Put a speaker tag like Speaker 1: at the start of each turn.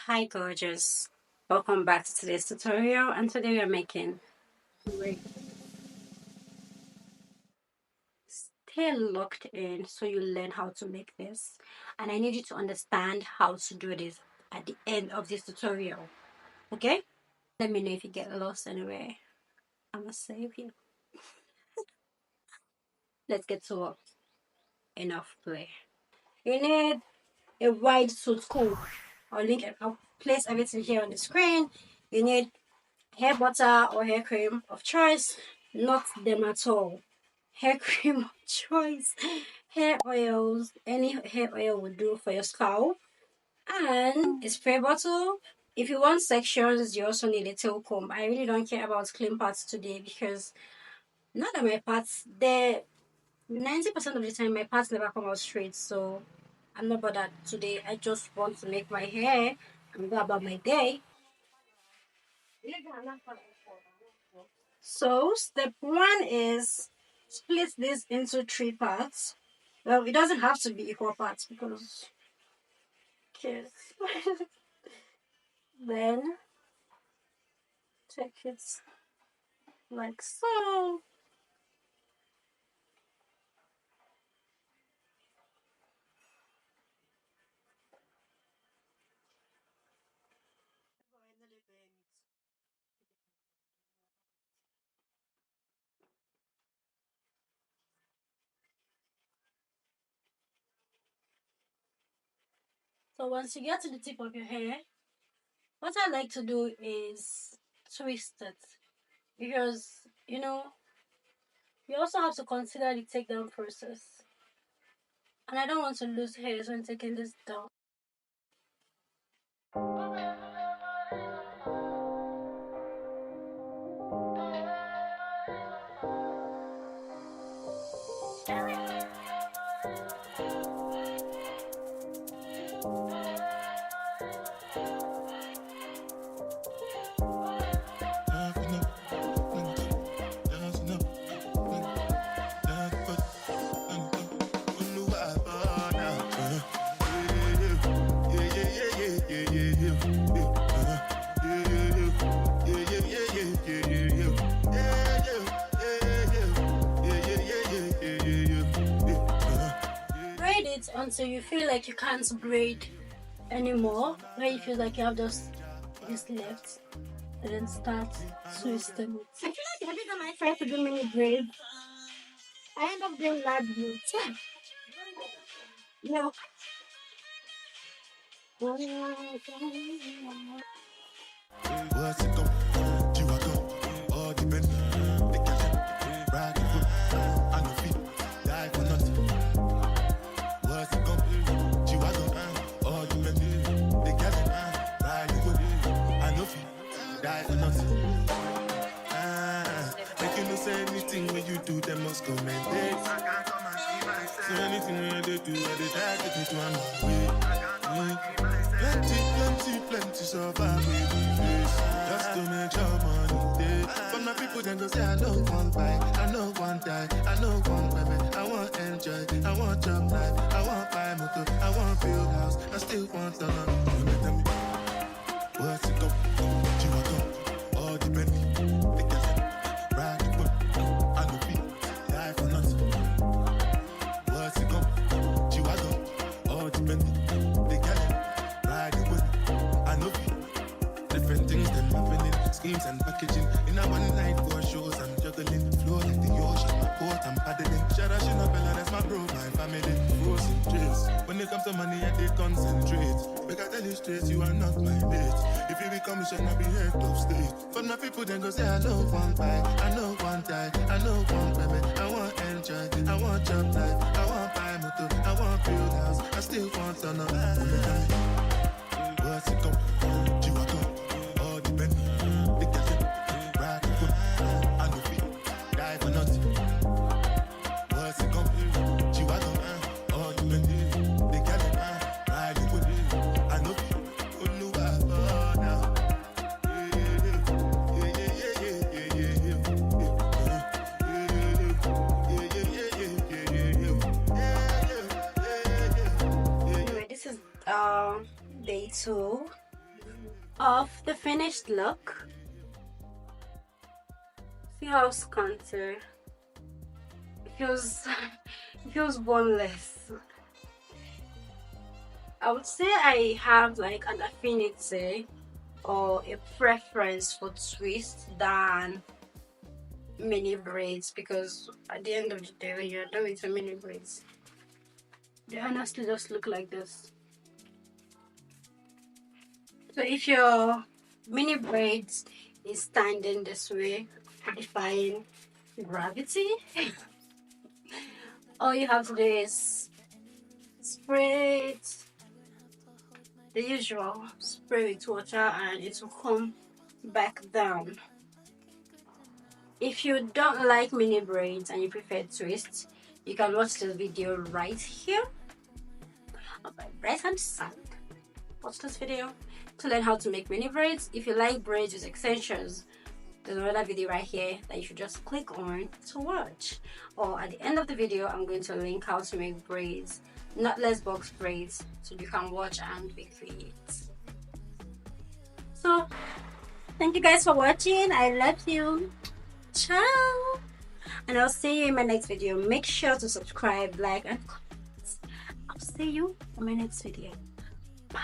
Speaker 1: Hi gorgeous, welcome back to today's tutorial, and today we are making braid. Stay locked in so you learn how to make this, and I need you to understand how to do this at the end of this tutorial. Okay, let me know if you get lost anywhere. I'm gonna save you. Let's get to work. Enough play. You need a wide suit comb. I'll place everything here on the screen. You need hair butter or hair cream of choice, not them at all. Hair cream of choice, hair oils, any hair oil will do for your scalp, and a spray bottle. If you want sections, you also need a tail comb. I really don't care about clean parts today because not that my parts, they 90% of the time my parts never come out straight, so I'm not bothered today. I just want to make my hair and go about my day. So step one is split this into three parts. Well, it doesn't have to be equal parts because kids. Then take it like so. So once you get to the tip of your hair, what I like to do is twist it because you also have to consider the takedown process. And I don't want to lose hairs when taking this down. Braid it until you feel like you can't braid anymore, where you feel like you have just this left, and then start twisting it. I feel like every time I try to do mini braids, I end up doing lab braids. No.
Speaker 2: What's it go? You are go. All depend. The cat ride the foot. I know feet. Die for nothing. What's it go? You are go. All depend. The cat ride the foot. I know feet. Die for nothing. Make you no say anything when you do, them must commend it. So anything when they do, they try to get to my way. Plenty survive with the face. Just to make your money day. But my people then go say I know one buy, I know one die, I know one women. I want enjoy, I want job life, I want buy motor, I want build house, I still want to know. Tell me, what's it go? You are go, all depend. They can ride the whip, I know feet, die for nothing. What's it go? You are go, all depend. They can ride the whip. Different things them happening, schemes and packaging. In a one night for shows, I'm juggling. Flow like the ocean, my port, I'm paddling. Shout out, Bella, that's my bro, my family. Frozen trace. When it comes to money, I did concentrate. Make I tell you straight, you are not my mate. If you become a shall I be head of state. For my people, then go say, I know one buy, I know one die, I know one women. I want enjoy, I want job life, I want buy motor, I want build house, I still want to know. What's it go? You are go. All depend. They can ride the foot. I know feet. Die for nothing. What's it go? You are go. All depend. They can ride the foot. I know feet.
Speaker 1: Anyway, this is day 2. of the finished look. See how scanty it feels. It feels boneless. I would say I have like an affinity or a preference for twists than mini braids, because at the end of the day when you're done with the mini braids, they honestly just look like this. So if your mini braids is standing this way, defying gravity, all you have to do is spray it, the usual, spray with water and it will come back down. If you don't like mini braids and you prefer twists, you can watch this video right here on my right hand side. Watch this video to learn how to make mini braids. If you like braids with extensions, there's another video right here that you should just click on to watch. Or at the end of the video, I'm going to link how to make braids, knotless box braids, so you can watch and recreate. So, thank you guys for watching. I love you. Ciao. And I'll see you in my next video. Make sure to subscribe, like, and comment. I'll see you in my next video. Bye.